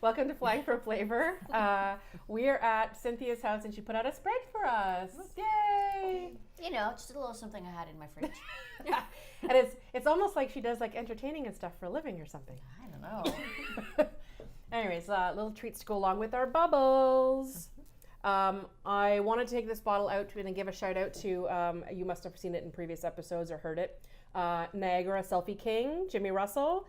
Welcome to Flying for Flavor. We are at Cynthia's house and she put out a spread for us. Yay! You know, just a little something I had in my fridge. And it's almost like she does like entertaining and stuff for a living or something. I don't know. Anyways, little treats to go along with our bubbles. I want to take this bottle out and give a shout out to, you must have seen it in previous episodes or heard it, Niagara Selfie King, Jimmy Russell.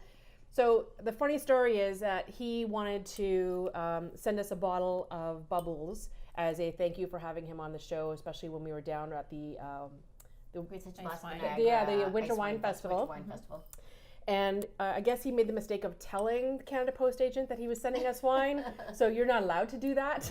So the funny story is that he wanted to send us a bottle of bubbles as a thank you for having him on the show, especially when we were down at the Winter Wine Festival. And I guess he made the mistake of telling the Canada Post agent that he was sending us wine. So you're not allowed to do that.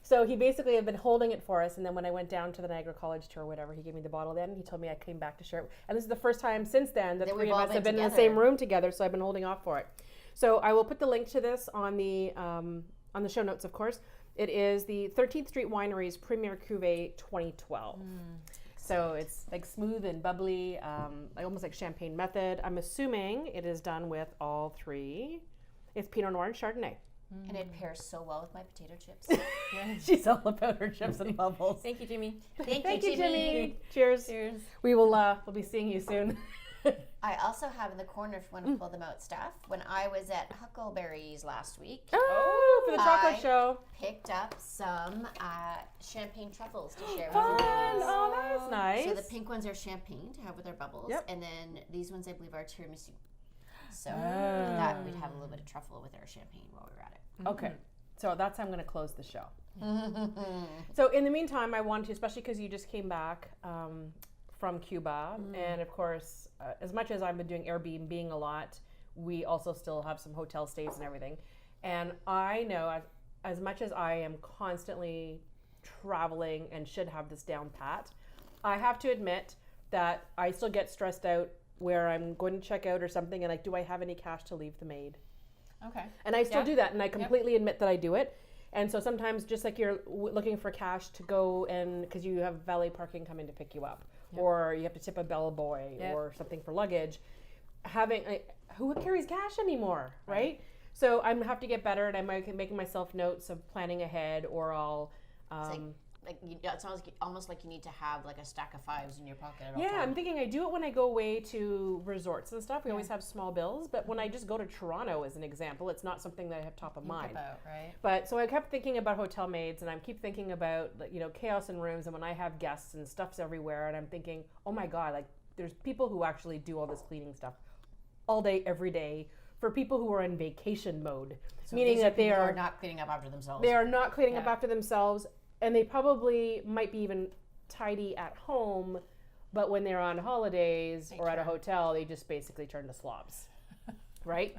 So he basically had been holding it for us. And then when I went down to the Niagara College tour or whatever, he gave me the bottle then. He told me I came back to share it. And this is the first time since then that three of us have been in the same room together. So I've been holding off for it. So I will put the link to this on the show notes, of course. It is the 13th Street Winery's Premier Cuvée 2012. So it's like smooth and bubbly, like almost like champagne method. I'm assuming it is done with all three. It's Pinot Noir and Chardonnay. And it pairs so well with my potato chips. She's all about her chips and bubbles. Thank you, Jimmy. Thank you, Jimmy. Cheers. Cheers. We will we'll be seeing you soon. I also have in the corner, if you want to pull them out, stuff. When I was at Huckleberry's last week, for the chocolate show. Picked up some champagne truffles to share with Fun. you guys. Oh, that is nice. So the pink ones are champagne to have with our bubbles, and then these ones I believe are tiramisu. So that we'd have a little bit of truffle with our champagne while we were at it. Okay. So that's how I'm going to close the show. So in the meantime, I want to, especially because you just came back from Cuba, and of course, as much as I've been doing Airbnb a lot, we also still have some hotel stays and everything. And I know as much as I am constantly traveling and should have this down pat, I have to admit that I still get stressed out where I'm going to check out or something and like, do I have any cash to leave the maid? Okay. And I still do that, and I completely admit that I do it. And so sometimes just like you're looking for cash to go and because you have valet parking coming to pick you up, or you have to tip a bellboy or something for luggage, having who carries cash anymore, right? So I'm have to get better, and I'm making myself notes of planning ahead, or I'll. It sounds almost like you need to have like a stack of fives in your pocket at all Yeah, time. I'm thinking I do it when I go away to resorts and stuff. We always have small bills, but when I just go to Toronto, as an example, it's not something that I have top of mind. Right? But so I kept thinking about hotel maids, and I keep thinking about chaos in rooms, and when I have guests and stuff's everywhere, and I'm thinking, oh my god, like there's people who actually do all this cleaning stuff all day, every day. For people who are in vacation mode, So meaning that they are not cleaning up after themselves. They are not cleaning up after themselves, and they probably might be even tidy at home, but when they're on holidays or at a hotel, they just basically turn to slobs, right?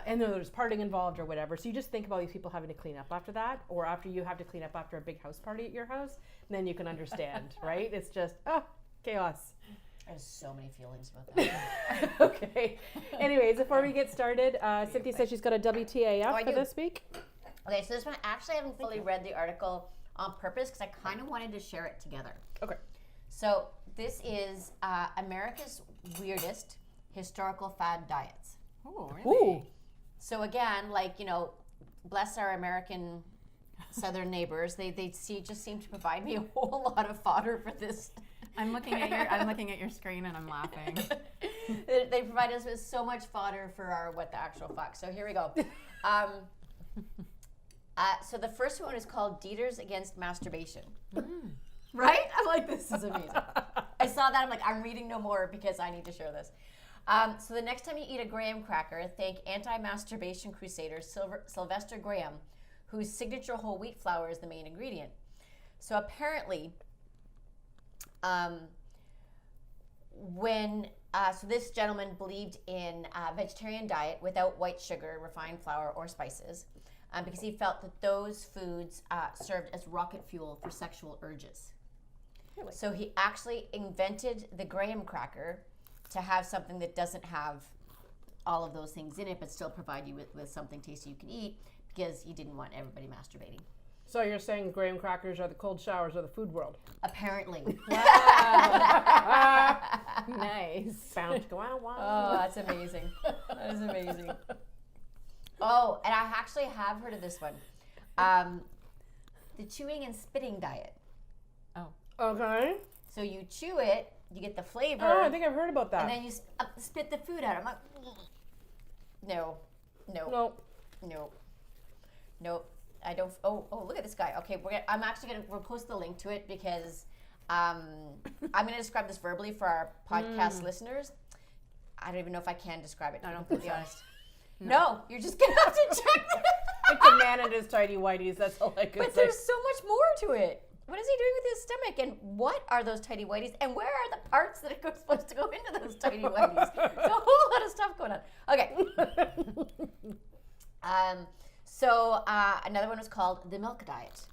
And then there's partying involved or whatever. So you just think about these people having to clean up after that, or after you have to clean up after a big house party at your house, and then you can understand, right? It's just, chaos. I have so many feelings about that. Okay. Anyways, before we get started, Cynthia said she's got a WTAF for this week. Okay, so this one, actually I haven't fully read the article on purpose because I kind of wanted to share it together. Okay. So this is America's weirdest historical fad diets. Oh, really? Ooh. So again, bless our American southern neighbors. They just seem to provide me a whole lot of fodder for this. I'm looking at your screen and I'm laughing. They provide us with so much fodder for our what the actual fuck. So here we go. So the first one is called Dieters Against Masturbation. Right? I'm like, this is amazing. I saw that. I'm like, I'm reading no more because I need to share this. So the next time you eat a graham cracker, thank anti-masturbation crusader Sylvester Graham, whose signature whole wheat flour is the main ingredient. So apparently, so this gentleman believed in a vegetarian diet without white sugar, refined flour, or spices, because he felt that those foods served as rocket fuel for sexual urges. Really? So he actually invented the graham cracker to have something that doesn't have all of those things in it, but still provide you with something tasty you can eat, because he didn't want everybody masturbating. So you're saying graham crackers are the cold showers of the food world? Apparently. Nice. Bound to go out. Oh, that's amazing. That is amazing. Oh, and I actually have heard of this one. The chewing and spitting diet. Oh. Okay. So you chew it, you get the flavor. Oh, I think I've heard about that. And then you spit the food out. I'm like, no. I don't. Oh, look at this guy. Okay, I'm actually we'll post the link to it because I'm gonna describe this verbally for our podcast listeners. I don't even know if I can describe it. I don't to think be so. honest. No, you're just gonna have to check that. It's a man and his tidy whities. That's all I can But say. there's so much more to it. What is he doing with his stomach? And what are those tidy whities? And where are the parts that are supposed to go into those tidy whities? There's a whole lot of stuff going on. Okay. So another one was called the milk diet.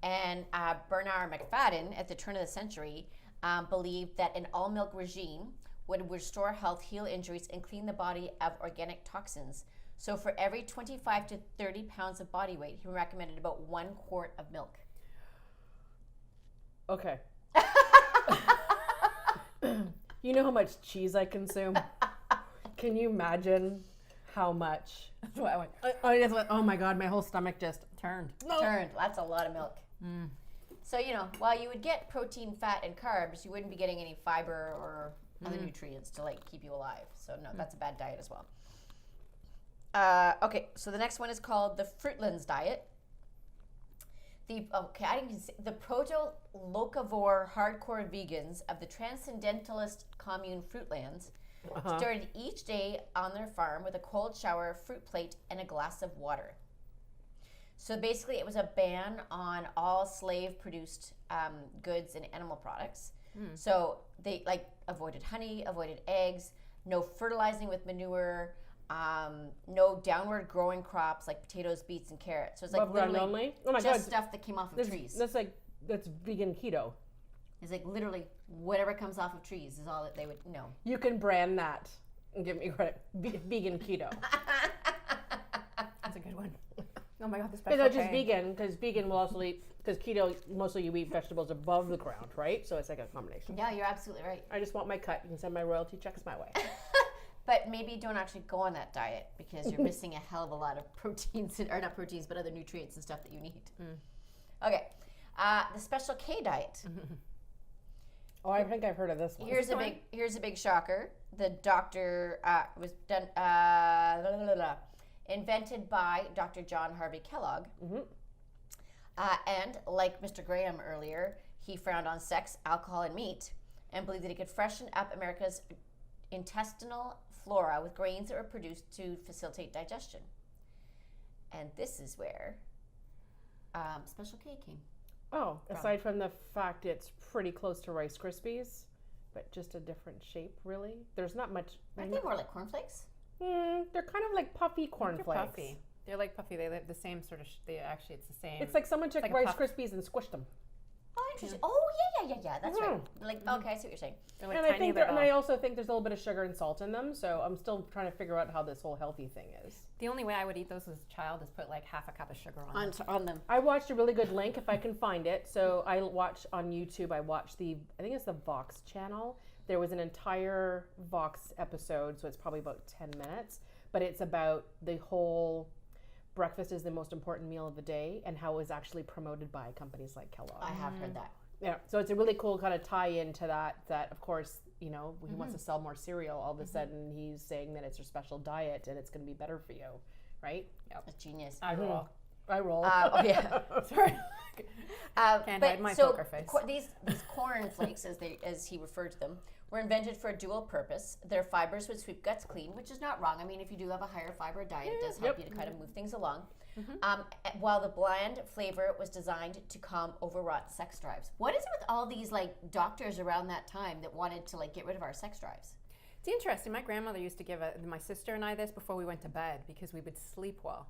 And Bernard McFadden, at the turn of the century, believed that an all-milk regime would restore health, heal injuries, and clean the body of organic toxins. So for every 25 to 30 pounds of body weight, he recommended about 1 quart of milk. Okay. You know how much cheese I consume? Can you imagine how much? That's what I went. I just went, oh my God, my whole stomach just Turned. Turned. That's a lot of milk. So, while you would get protein, fat, and carbs, you wouldn't be getting any fiber or other nutrients to keep you alive. So no, that's a bad diet as well. Okay, so the next one is called the Fruitlands diet. The proto-locavore hardcore vegans of the transcendentalist commune Fruitlands started each day on their farm with a cold shower, fruit plate, and a glass of water. So basically, it was a ban on all slave-produced goods and animal products. So they avoided honey, avoided eggs, no fertilizing with manure, no downward growing crops like potatoes, beets, and carrots. So it's literally only? Oh my just God. stuff that came off of trees. That's vegan keto. It's literally whatever comes off of trees is all that they would know. You can brand that and give me credit. Vegan keto. That's a good one. Oh my God, the It's special not just K. vegan, because vegan will also eat, because keto, mostly you eat vegetables above the ground, right? So it's like a combination. Yeah, you're absolutely right. I just want my cut. You can send my royalty checks my way. But maybe don't actually go on that diet because you're missing a hell of a lot of proteins, or not proteins, but other nutrients and stuff that you need. Okay, the Special K diet. Oh, I think I've heard of this one. Here's a big shocker. The doctor was done invented by Dr. John Harvey Kellogg. And like Mr. Graham earlier, he frowned on sex, alcohol, and meat, and believed that it could freshen up America's intestinal flora with grains that were produced to facilitate digestion. And this is where Special K came. Oh, aside from the fact it's pretty close to Rice Krispies, but just a different shape, really. There's not much. Aren't they more like cornflakes? They're kind of like puffy cornflakes. Puffy. They're like puffy. They have the same sort of. It's the same. It's like someone took like a Rice puff. Krispies and squished them. Oh, interesting. Yeah. Oh, yeah. That's right. Okay, I see what you're saying. They're like And I tiny think, little. and I also think there's a little bit of sugar and salt in them. So I'm still trying to figure out how this whole healthy thing is. The only way I would eat those as a child is put like half a cup of sugar on them. On them. I watched a really good link if I can find it. So I watch on YouTube. I watched I think it's the Vox channel. There was an entire Vox episode, so it's probably about 10 minutes. But it's about the whole breakfast is the most important meal of the day and how it was actually promoted by companies like Kellogg. I have heard that. Yeah, so it's a really cool kind of tie into that of course, he wants to sell more cereal. All of a sudden he's saying that it's your special diet and it's going to be better for you, right? That's genius. I roll. I roll. Oh, yeah. Sorry. Can't hide my poker face. These corn flakes, as he referred to them, were invented for a dual purpose. Their fibers would sweep guts clean, which is not wrong. I mean, if you do have a higher fiber diet, it does help you to kind of move things along. While the bland flavor was designed to calm overwrought sex drives. What is it with all these doctors around that time that wanted to get rid of our sex drives? It's interesting. My grandmother used to give my sister and I this before we went to bed because we would sleep well.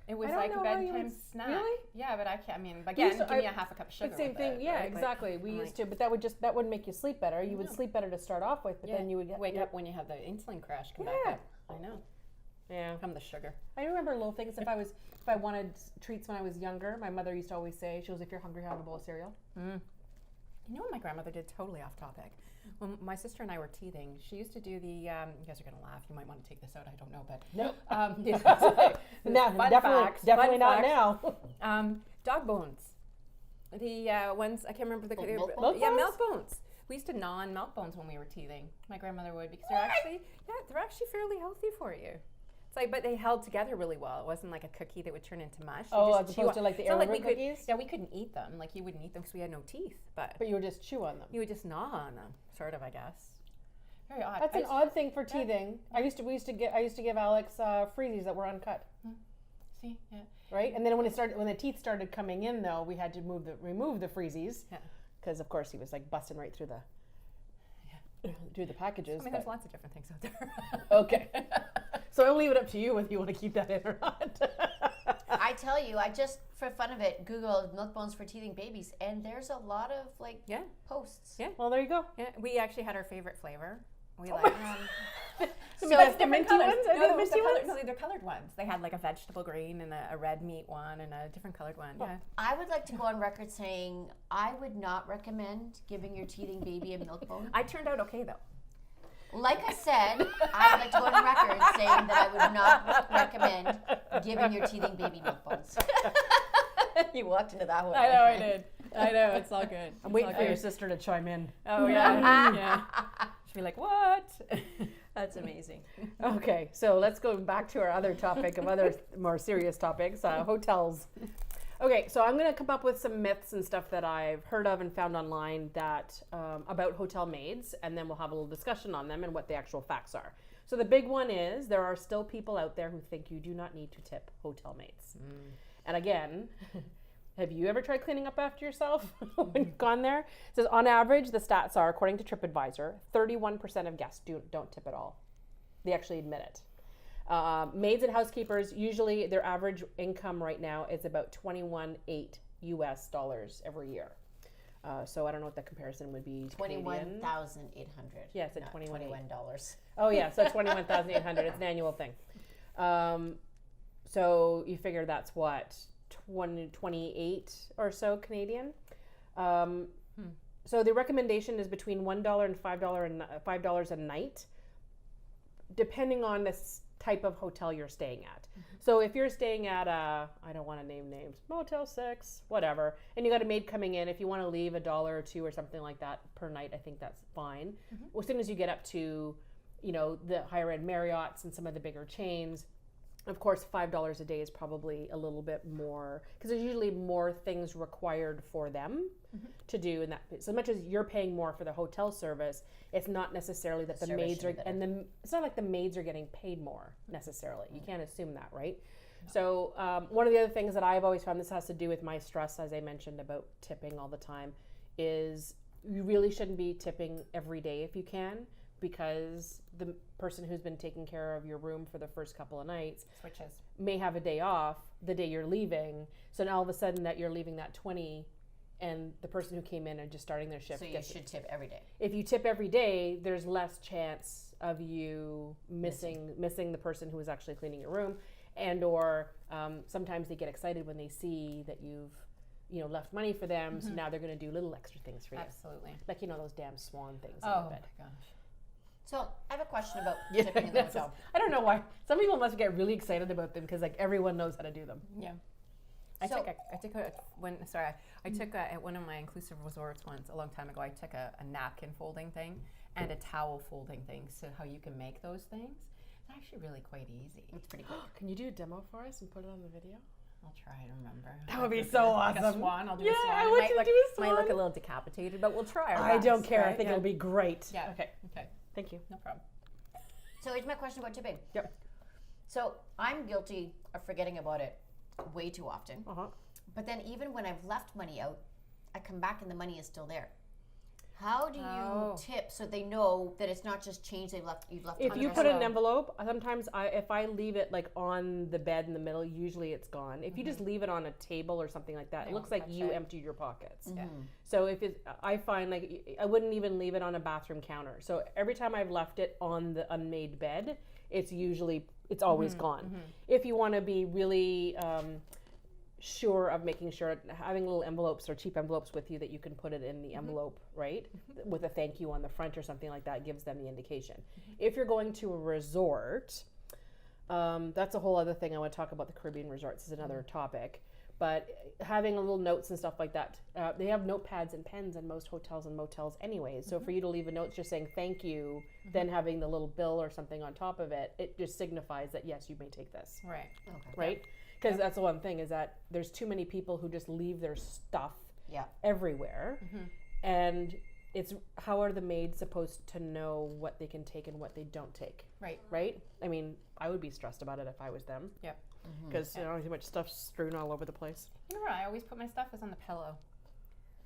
It was like a bedtime snack. Really? Yeah, but I can't. I mean, again, give me a half a cup of sugar. The same with thing. it, Yeah, right? exactly. We used to, but that wouldn't make you sleep better. You would sleep better to start off with, but then you would wake up when you have the insulin crash. Come back up. I know. Yeah. From the sugar. I remember little things. If I wanted treats when I was younger, my mother used to always say, she goes, "If you're hungry, have a bowl of cereal." You know what my grandmother did? Totally off topic. When my sister and I were teething, she used to do the, you guys are going to laugh, you might want to take this out, I don't know, but. Nope. No, definitely not now. Dog bones. The ones, I can't remember the. Milk bones? Yeah, milk bones. We used to gnaw on milk bones when we were teething. My grandmother would, because they're actually fairly healthy for you. It's like, but they held together really well. It wasn't like a cookie that would turn into mush. As opposed to like the arrowroot cookies? Yeah, we couldn't eat them. Like you wouldn't eat them because we had no teeth. But you would just chew on them. You would just gnaw on them, sort of, I guess. Very odd. That's an odd thing for teething. I used to give Alex freezies that were uncut. See, yeah. Right, and then when the teeth started coming in, though, we had to remove the freezies. Yeah. Because of course he was like busting right through the packages. I mean, there's lots of different things out there. Okay. So I'll leave it up to you whether you want to keep that in or not. I tell you, I just, for fun of it, Googled milk bones for teething babies, and there's a lot of posts. Yeah. Well, there you go. Yeah. We actually had our favorite flavor. We like so that's the minty ones? No, they're colored ones. They had like a vegetable green and a red meat one and a different colored one. Yeah. I would like to go on record saying I would not recommend giving your teething baby a milk bone. I turned out okay though. Like I said, I would like to go on record saying that I would not recommend giving your teething baby milk bones. You walked into that one. I know I did. I know, it's all good. I'm waiting for your sister to chime in. Oh yeah. Yeah. She'd be like, what? That's amazing. Okay, so let's go back to our other topic of other more serious topics, hotels. Okay, so I'm going to come up with some myths and stuff that I've heard of and found online that about hotel maids, and then we'll have a little discussion on them and what the actual facts are. So the big one is there are still people out there who think you do not need to tip hotel maids. And again, have you ever tried cleaning up after yourself when you've gone there? It says on average, the stats are, according to TripAdvisor, 31% of guests don't tip at all. They actually admit it. Maids and housekeepers, usually their average income right now is about $21.8 US every year. So I don't know what the comparison would be. $21,800. Yes, at $21. Oh yeah, so $21,800. It's an annual thing. So you figure that's what, 28 or so Canadian. So the recommendation is between $1 and $5 a night, depending on the type of hotel you're staying at. So if you're staying at I don't want to name names, Motel 6, whatever, and you got a maid coming in, if you want to leave $1 or $2 or something like that per night, I think that's fine. Well, as soon as you get up to, the higher end Marriotts and some of the bigger chains, of course, $5 a day is probably a little bit more, because there's usually more things required for them to do. And that, so much as you're paying more for the hotel service, it's not necessarily that the maids are, it's not like the maids are getting paid more necessarily. You can't assume that, right? No. So one of the other things that I've always found, this has to do with my stress, as I mentioned about tipping all the time, is you really shouldn't be tipping every day if you can, because the person who's been taking care of your room for the first couple of nights may have a day off the day you're leaving. So now all of a sudden that you're leaving that 20 and the person who came in and just starting their shift. So you should tip every day. If you tip every day, there's less chance of you missing the person who was actually cleaning your room, and or sometimes they get excited when they see that you've left money for them. So now they're going to do little extra things for you. Absolutely. Like those damn swan things. Oh my gosh. So I have a question about tipping in the hotel. I don't know why. Some people must get really excited about them because everyone knows how to do them. Yeah. I took at one of my inclusive resorts once a long time ago. I took a napkin folding thing and a towel folding thing. So how you can make those things? It's actually really quite easy. It's pretty cool. Can you do a demo for us and put it on the video? I'll try to remember. That would be so awesome. Like a swan. I'll do a swan. I want you to do a swan. Might look a little decapitated, but we'll try our best. I don't care. Right? I think it'll be great. Yeah. Okay. Thank you. No problem. So here's my question about tipping. Yep. So I'm guilty of forgetting about it way too often. But then even when I've left money out, I come back and the money is still there. How do you tip so they know that it's not just change you've left? If you put an envelope, sometimes if I leave it like on the bed in the middle, usually it's gone. If you just leave it on a table or something like that, it looks like you emptied your pockets. Yeah. So I find like I wouldn't even leave it on a bathroom counter. So every time I've left it on the unmade bed, it's always gone. If you want to be really sure of making sure having little envelopes or cheap envelopes with you that you can put it in the envelope, right? With a thank you on the front or something like that gives them the indication. If you're going to a resort, that's a whole other thing. I want to talk about the Caribbean resorts is another topic. But having a little notes and stuff like that, they have notepads and pens in most hotels and motels anyways. So for you to leave a note just saying thank you, then having the little bill or something on top of it, it just signifies that yes, you may take this. Right. Okay. Right? Because that's the one thing is that there's too many people who just leave their stuff Yeah. everywhere. And it's how are the maids supposed to know what they can take and what they don't take? Right. Right? I mean, I would be stressed about it if I was them. Yep. Because you know, too much stuff strewn all over the place. You know what? I always put my stuff is on the pillow.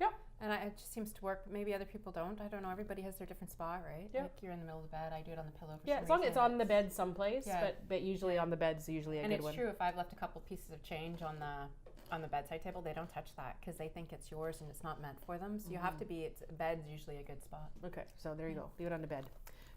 Yeah. And it just seems to work. Maybe other people don't. I don't know. Everybody has their different spot, right? Yeah. Like you're in the middle of the bed. I do it on the pillow for Yeah, some as long as reason. it's on the bed someplace, Yeah. but usually on the bed's usually a And good it's one. true. If I've left a couple pieces of change on the bedside table, they don't touch that because they think it's yours and it's not meant for them. So you have to be. Bed's usually a good spot. Okay, so there you go. Leave it on the bed.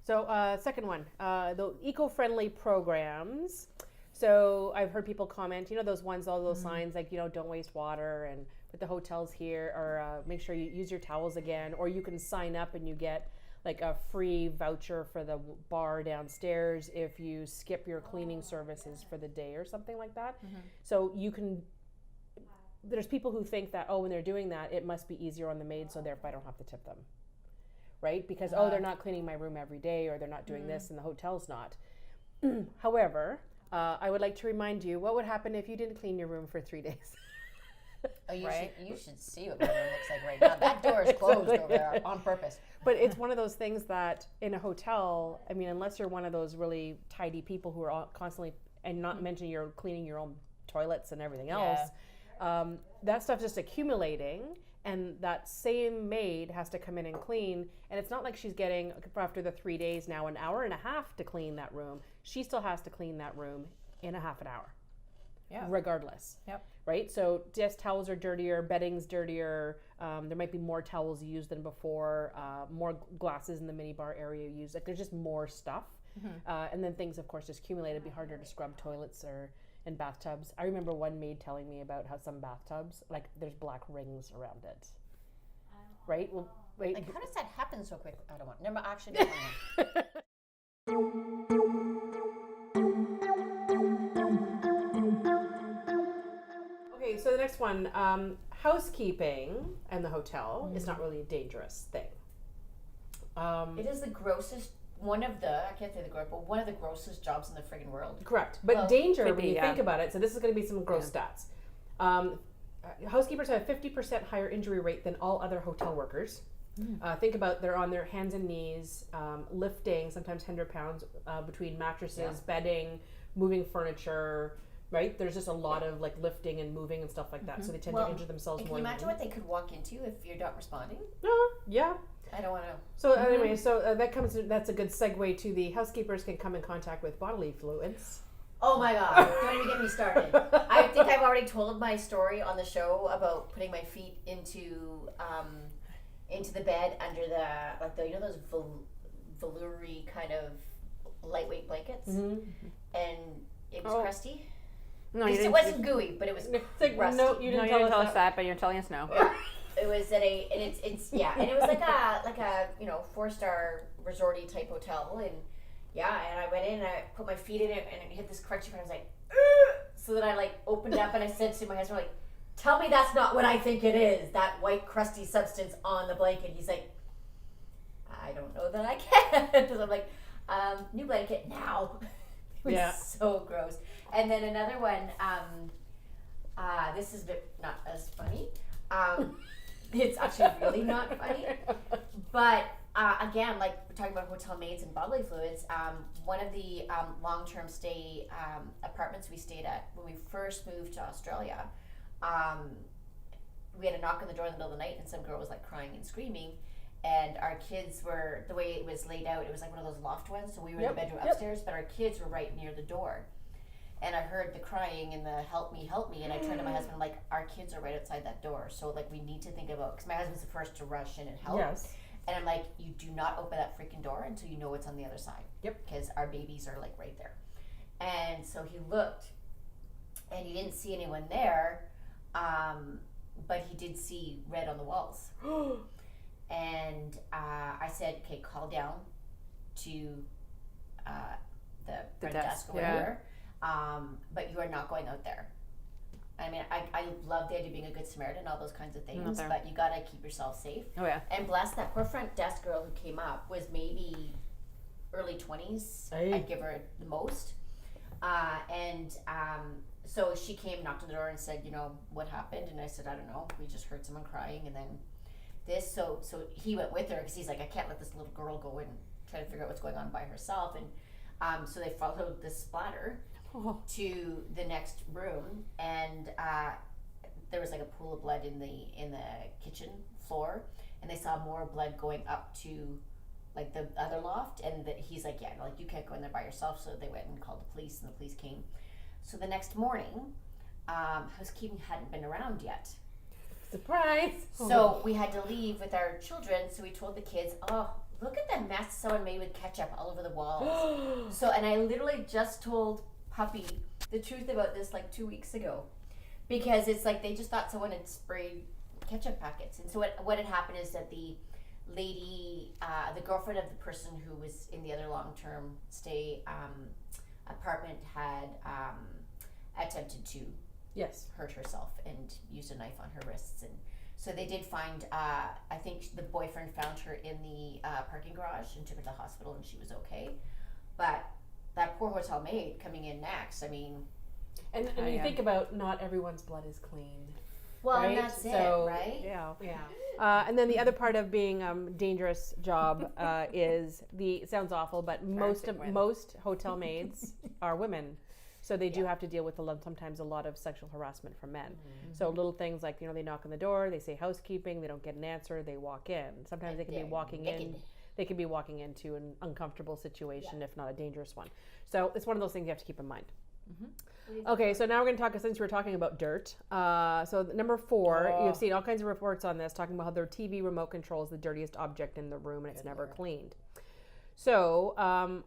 So second one, the eco-friendly programs. So I've heard people comment, you know, those ones, all those signs like, you know, don't waste water and put the hotels here, or make sure you use your towels again, or you can sign up and you get like a free voucher for the bar downstairs if you skip your cleaning services for the day or something like that. So you can, there's people who think that, oh, when they're doing that, it must be easier on the maid, so therefore I don't have to tip them. Right? Because, oh, they're not cleaning my room every day, or they're not doing this and the hotel's not. However, I would like to remind you, what would happen if you didn't clean your room for 3 days? Oh, you Right. should see what my room looks like right now. That door is closed over there on purpose. But it's one of those things that in a hotel, I mean, unless you're one of those really tidy people who are constantly, and not mention you're cleaning your own toilets and everything else, that stuff's just accumulating, and that same maid has to come in and clean, and it's not like she's getting, after the 3 days now, an hour and a half to clean that room. She still has to clean that room in a half an hour. Yeah. Regardless. Yep. Right? So yes, towels are dirtier, bedding's dirtier, there might be more towels used than before, more glasses in the minibar area used. Like there's just more stuff. And then things, of course, just accumulate. It'd be harder to scrub toilets and bathtubs. I remember one maid telling me about how some bathtubs, like there's black rings around it. Right? Well, wait. Like, how does that happen so quick? I don't want. Never actually don't want. Okay, so the next one, housekeeping in the hotel is not really a dangerous thing. It is the grossest. One of the, I can't say the gross, but one of the grossest jobs in the friggin' world. Correct. But Well, danger, could when be, you yeah. think about it, so this is going to be some gross stats. Housekeepers have a 50% higher injury rate than all other hotel workers. Think about they're on their hands and knees, lifting sometimes 100 pounds between mattresses, bedding, moving furniture, right? There's just a lot of like lifting and moving and stuff like that. So they tend to injure themselves Can more. you imagine what they could walk into if you're not responding? Yeah. I don't want to. So anyway, so that's a good segue to the housekeepers can come in contact with bodily fluids. Oh my God! Don't even get me started. I think I've already told my story on the show about putting my feet into the bed under the you know those velour-y kind of lightweight blankets, and it was crusty. No, It wasn't gooey, but it was rusty. No, you didn't tell us that. but you're telling us no. Yeah. It was at and it's and it was like a 4-star resorty type hotel, and I went in and I put my feet in it and it hit this crunchy part. I was like, ugh! So then I like opened up and I said to my husband, like, tell me that's not what I think it is, that white crusty substance on the blanket. He's like, I don't know that I can. So I'm like, new blanket now. It was so gross. And then another one, this is a bit not as funny. It's actually really not funny. But again, like we're talking about hotel maids and bodily fluids, one of the long-term stay apartments we stayed at when we first moved to Australia, we had a knock on the door in the middle of the night and some girl was like crying and screaming. And our kids were, the way it was laid out, it was like one of those loft ones. So we were in the bedroom upstairs, but our kids were right near the door. And I heard the crying and the help me. And I turned to my husband, like, our kids are right outside that door. So, like, we need to think about, because my husband's the first to rush in and help. Yes. And I'm like, you do not open that freaking door until you know what's on the other side. Yep. Because our babies are, like, right there. And so he looked, and he didn't see anyone there. but he did see red on the walls. And I said, okay, call down to the front desk or whatever, but you are not going out there. I mean, I love the idea of being a good Samaritan, all those kinds of things, but you gotta keep yourself safe. Oh yeah. And bless that poor front desk girl who came up was maybe early 20s. I'd give her the most. So she came, knocked on the door and said, you know, what happened? And I said, I don't know. We just heard someone crying and then this. So he went with her because he's like, I can't let this little girl go and try to figure out what's going on by herself. And so they followed the splatter to the next room, and there was like a pool of blood in the kitchen floor, and they saw more blood going up to like the other loft, and he's like, yeah, like you can't go in there by yourself. So they went and called the police, and the police came. So the next morning, housekeeping hadn't been around yet. Surprise! So we had to leave with our children. So we told the kids, oh, look at the mess someone made with ketchup all over the walls. And I literally just told Puppy the truth about this like 2 weeks ago, because it's like they just thought someone had sprayed ketchup packets. And so what had happened is that the lady, the girlfriend of the person who was in the other long-term stay apartment had attempted to hurt herself and used a knife on her wrists. And so they did find, I think the boyfriend found her in the parking garage and took her to the hospital, and she was okay. But that poor hotel maid coming in next, I mean. And you think about, not everyone's blood is clean. Well, right? and that's it, right? Yeah. And then the other part of being dangerous job is it sounds awful, but most hotel maids are women. So they do have to deal with sometimes a lot of sexual harassment from men. Mm-hmm. So little things like, they knock on the door, they say housekeeping, they don't get an answer, they walk in. Sometimes they can be walking in. They can be walking into an uncomfortable situation, if not a dangerous one. So it's one of those things you have to keep in mind. Mm-hmm. Okay, so now we're going to talk, since we're talking about dirt. So number 4, you've seen all kinds of reports on this, talking about how their TV remote control is the dirtiest object in the room and it's never cleaned. So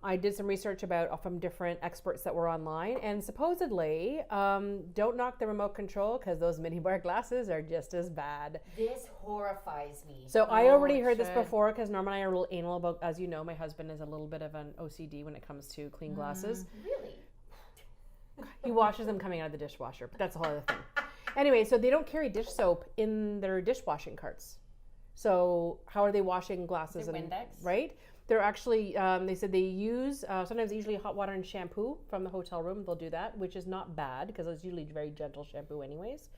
I did some research from different experts that were online, and supposedly, don't knock the remote control because those mini bar glasses are just as bad. This horrifies me. So I already heard this before, because Norm and I are a little anal about, as you know, my husband is a little bit of an OCD when it comes to clean glasses. Really? He washes them coming out of the dishwasher, but that's a whole other thing. Anyway, so they don't carry dish soap in their dishwashing carts. So how are they washing glasses? Windex? Right? They're actually, they said they use, sometimes usually hot water and shampoo from the hotel room. They'll do that, which is not bad because it's usually very gentle shampoo anyways.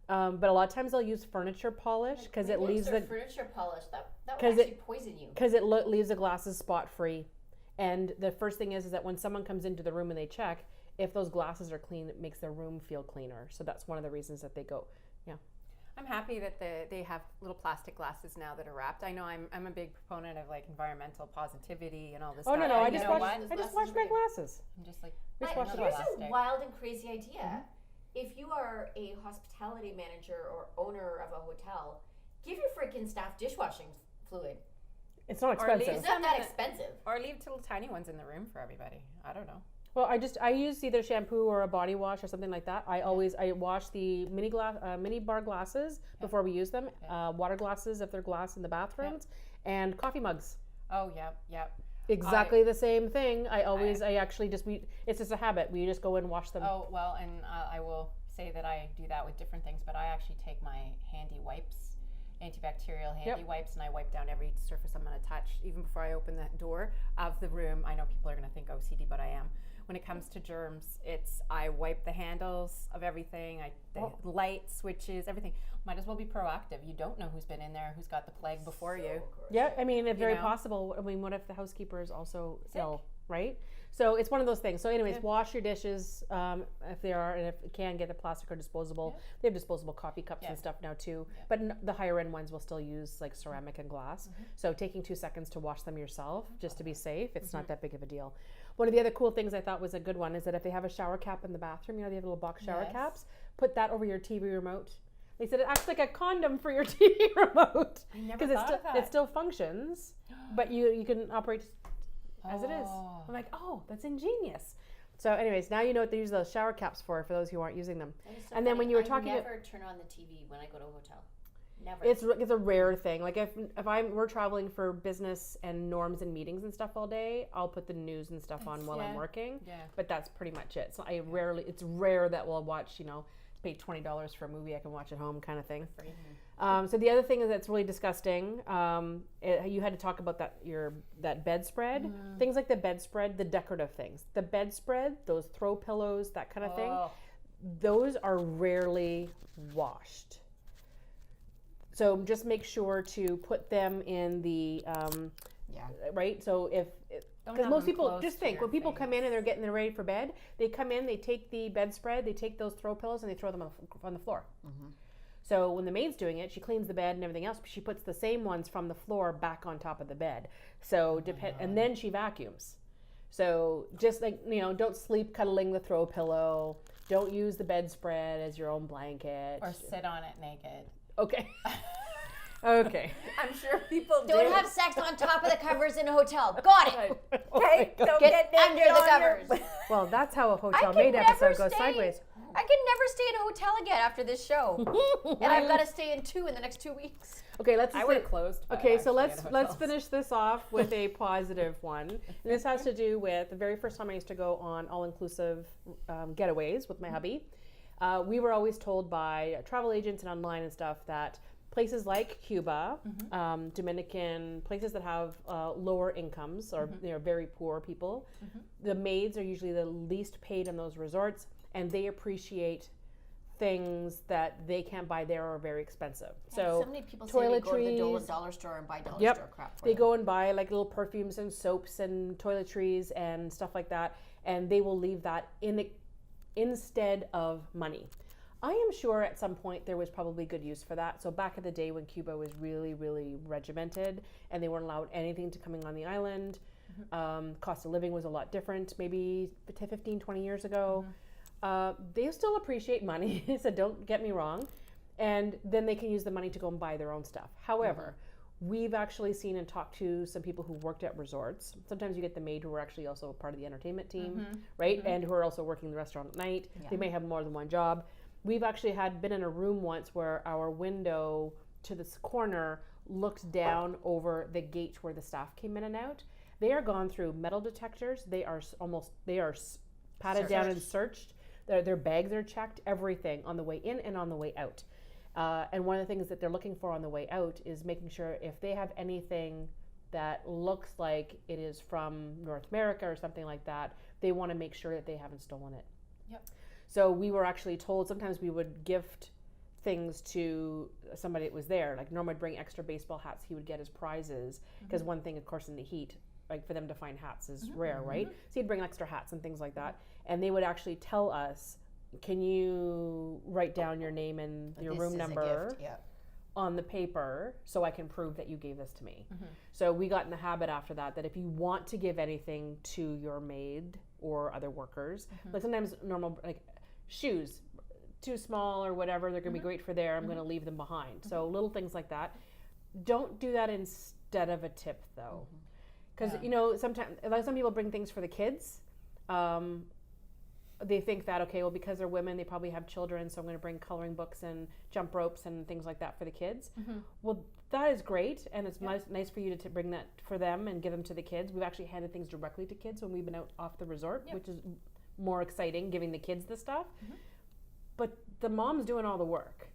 But a lot of times they'll use furniture polish because it leaves the furniture polish. That will actually poison you. Because it leaves the glasses spot free. And the first thing is that when someone comes into the room and they check, if those glasses are clean, it makes the room feel cleaner. So that's one of the reasons that they go. Yeah. I'm happy that they have little plastic glasses now that are wrapped. I know I'm a big proponent of like environmental positivity and all this stuff. No, I just wash my glasses. I'm just like, here's a wild and crazy idea. Mm-hmm. If you are a hospitality manager or owner of a hotel, give your freaking staff dishwashing fluid. It's not expensive. It's not that expensive. Or leave two tiny ones in the room for everybody. I don't know. Well, I use either shampoo or a body wash or something like that. I wash the mini bar glasses before we use them. Water glasses if they're glass in the bathrooms, and coffee mugs. Oh, yep. Exactly the same thing. It's just a habit. We just go and wash them. Oh, well, and I will say that I do that with different things, but I actually take my handy wipes, antibacterial handy wipes, and I wipe down every surface I'm going to touch, even before I open the door of the room. I know people are going to think OCD, but I am. When it comes to germs, I wipe the handles of everything, the light switches, everything. Might as well be proactive. You don't know who's been in there, who's got the plague before you. Yeah, I mean, it's very possible. I mean, what if the housekeeper is also ill, right? So it's one of those things. So anyways, wash your dishes if they are, and if you can, get a plastic or disposable. Yeah. They have disposable coffee cups and stuff now too. Yeah. But the higher end ones will still use like ceramic and glass. Mm-hmm. So taking 2 seconds to wash them yourself, just to be safe, it's not that big of a deal. One of the other cool things I thought was a good one is that if they have a shower cap in the bathroom, they have little box shower caps, put that over your TV remote. They said it acts like a condom for your TV remote. I never thought of that. It still functions, but you can operate as it is. I'm like, oh, that's ingenious. So anyways, now you know what they use those shower caps for those who aren't using them. That is so And then when funny. you were I talking never turn on the TV when I go to a hotel. Never. It's a rare thing. Like if we're traveling for business and norms and meetings and stuff all day, I'll put the news and stuff on while I'm working. Yeah. But that's pretty much it. So it's rare that we'll watch, pay $20 for a movie I can watch at home kind of thing. So the other thing that's really disgusting, you had to talk about that bedspread. Things like the bedspread, the decorative things. The bedspread, those throw pillows, that kind of thing, those are rarely washed. So just make sure to put them in the, right? So because most people, just think, when people come in and they're getting ready for bed, they come in, they take the bedspread, they take those throw pillows and they throw them on the floor. So when the maid's doing it, she cleans the bed and everything else, but she puts the same ones from the floor back on top of the bed. So and then she vacuums. So just like, don't sleep cuddling the throw pillow. Don't use the bedspread as your own blanket. Or sit on it naked. Okay. Okay. I'm sure people don't have sex on top of the covers in a hotel. Got it. Okay. Don't get under the covers. Well, that's how a hotel maid episode goes sideways. I can never stay in a hotel again after this show. And I've got to stay in 2 in the next 2 weeks. Okay, I would have closed. Okay, so let's finish this off with a positive one. And this has to do with the very first time I used to go on all-inclusive getaways with my hubby. We were always told by travel agents and online and stuff that places like Cuba, Dominican, places that have lower incomes or they're very poor people, the maids are usually the least paid in those resorts, and they appreciate things that they can't buy there or are very expensive. So many people say they go to the dollar store and buy dollar store crap for they them. go and buy like little perfumes and soaps and toiletries and stuff like that, and they will leave that instead of money. I am sure at some point there was probably good use for that. So back in the day when Cuba was really, really regimented and they weren't allowed anything to coming on the island, cost of living was a lot different, maybe 15, 20 years ago. They still appreciate money, so don't get me wrong. And then they can use the money to go and buy their own stuff. However, we've actually seen and talked to some people who worked at resorts. Sometimes you get the maid who are actually also part of the entertainment team, right? And who are also working the restaurant at night. They may have more than one job. We've actually been in a room once where our window to this corner looked down over the gate where the staff came in and out. They are gone through metal detectors. They are patted down and searched. Their bags are checked, everything on the way in and on the way out. And one of the things that they're looking for on the way out is making sure if they have anything that looks like it is from North America or something like that, they want to make sure that they haven't stolen it. Yep. So we were actually told sometimes we would gift things to somebody that was there. Like Norm would bring extra baseball hats he would get as prizes, because one thing, of course, in the heat, like for them to find hats is rare, right? So he'd bring extra hats and things like that. And they would actually tell us, can you write down your name and your room number on the paper so I can prove that you gave this to me? So we got in the habit after that if you want to give anything to your maid or other workers, like sometimes normal, like shoes, too small or whatever, they're going to be great for there, I'm going to leave them behind. So little things like that. Don't do that instead of a tip though. Because, sometimes, like some people bring things for the kids. They think that, okay, well, because they're women, they probably have children, so I'm going to bring coloring books and jump ropes and things like that for the kids. Well, that is great, and it's nice for you to bring that for them and give them to the kids. We've actually handed things directly to kids when we've been out off the resort, which is more exciting, giving the kids the stuff. But the mom's doing all the work,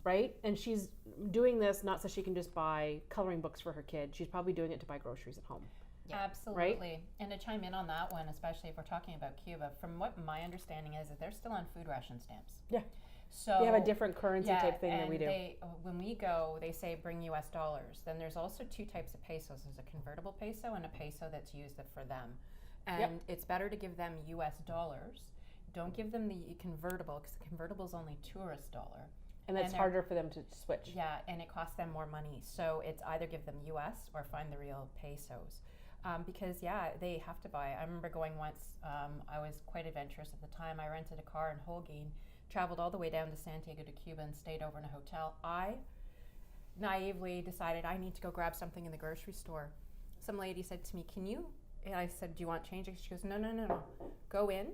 right? And she's doing this not so she can just buy coloring books for her kid. She's probably doing it to buy groceries at home. Absolutely. Right? And to chime in on that one, especially if we're talking about Cuba, from what my understanding is that they're still on food ration stamps. Yeah. So they have a different currency type thing than we do. When we go, they say bring US dollars. Then there's also 2 types of pesos. There's a convertible peso and a peso that's used for them. And it's better to give them US dollars. Don't give them the convertible, because the convertible is only tourist dollar. And that's harder for them to switch. Yeah, and it costs them more money. So it's either give them US or find the real pesos. Because they have to buy. I remember going once, I was quite adventurous at the time. I rented a car in Holguin, traveled all the way down to Santiago de Cuba and stayed over in a hotel. I naively decided I need to go grab something in the grocery store. Some lady said to me, can you And I said, do you want change? She goes, no. Go in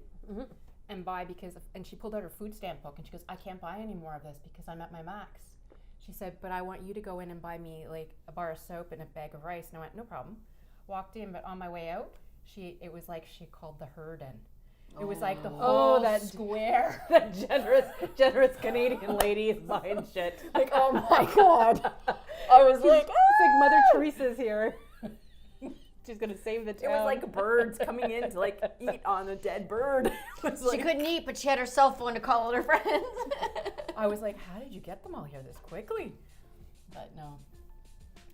and buy and she pulled out her food stamp book and she goes, I can't buy any more of this because I'm at my max. She said, but I want you to go in and buy me like a bar of soap and a bag of rice. And I went, no problem. Walked in, but on my way out, it was like she called the herd in. It was like the whole square. That generous Canadian lady is buying shit. Like, oh my God. I was like, it's like Mother Teresa's here. She's gonna save the town. It was like birds coming in to like eat on a dead bird. She couldn't eat, but she had her cell phone to call all her friends. I was like, how did you get them all here this quickly? But no.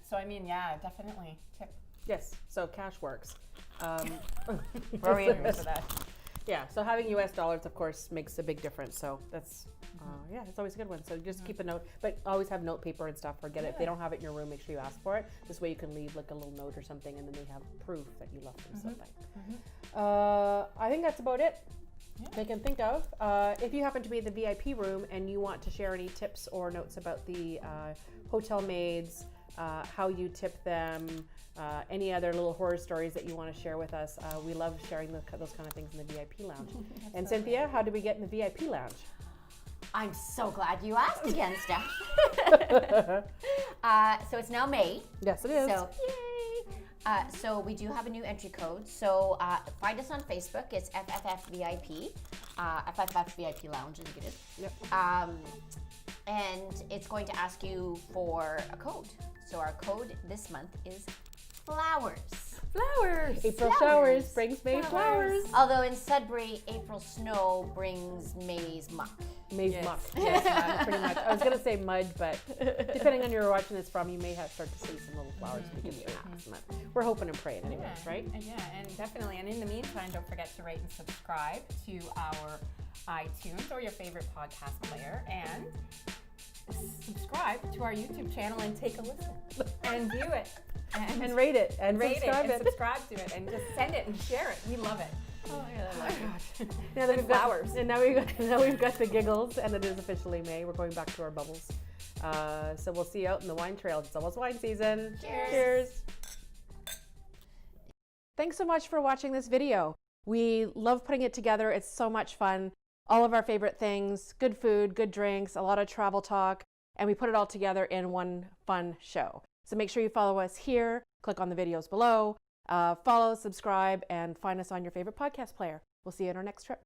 So I mean, yeah, definitely tip. Yes, so cash works. Where are we in for that? Yeah, so having US dollars, of course, makes a big difference. So that's, it's always a good one. So just keep a note, but always have note paper and stuff or get it. If they don't have it in your room, make sure you ask for it. This way you can leave like a little note or something and then they have proof that you left them something. I think that's about it. I can think of. If you happen to be in the VIP room and you want to share any tips or notes about the hotel maids, how you tip them, any other little horror stories that you want to share with us, we love sharing those kind of things in the VIP lounge. And Cynthia, how do we get in the VIP lounge? I'm so glad you asked again, Steph. So it's now May. Yes, it is. So yay! So we do have a new entry code. So find us on Facebook. It's FFFVIP. FFFVIP Lounge, I think it is. Yep. And it's going to ask you for a code. So our code this month is flowers. Flowers. April showers brings May flowers. Although in Sudbury, April snow brings May's muck. May's muck. Yes, pretty much. I was going to say mud, but depending on where you're watching this from, you may start to see some little flowers begin to happen. We're hoping and praying anyways, right? Yeah, and definitely. And in the meantime, don't forget to rate and subscribe to our iTunes or your favorite podcast player, and subscribe to our YouTube channel and take a listen and view it and rate it and subscribe and subscribe to it and just send it and share it. We love it. Oh my gosh. Now that we've got, and now we've got the giggles, and it is officially May. We're going back to our bubbles. So we'll see you out in the wine trail. It's almost wine season. Cheers. Thanks so much for watching this video. We love putting it together. It's so much fun. All of our favorite things, good food, good drinks, a lot of travel talk, and we put it all together in one fun show. So make sure you follow us here, click on the videos below, follow, subscribe, and find us on your favorite podcast player. We'll see you at our next trip.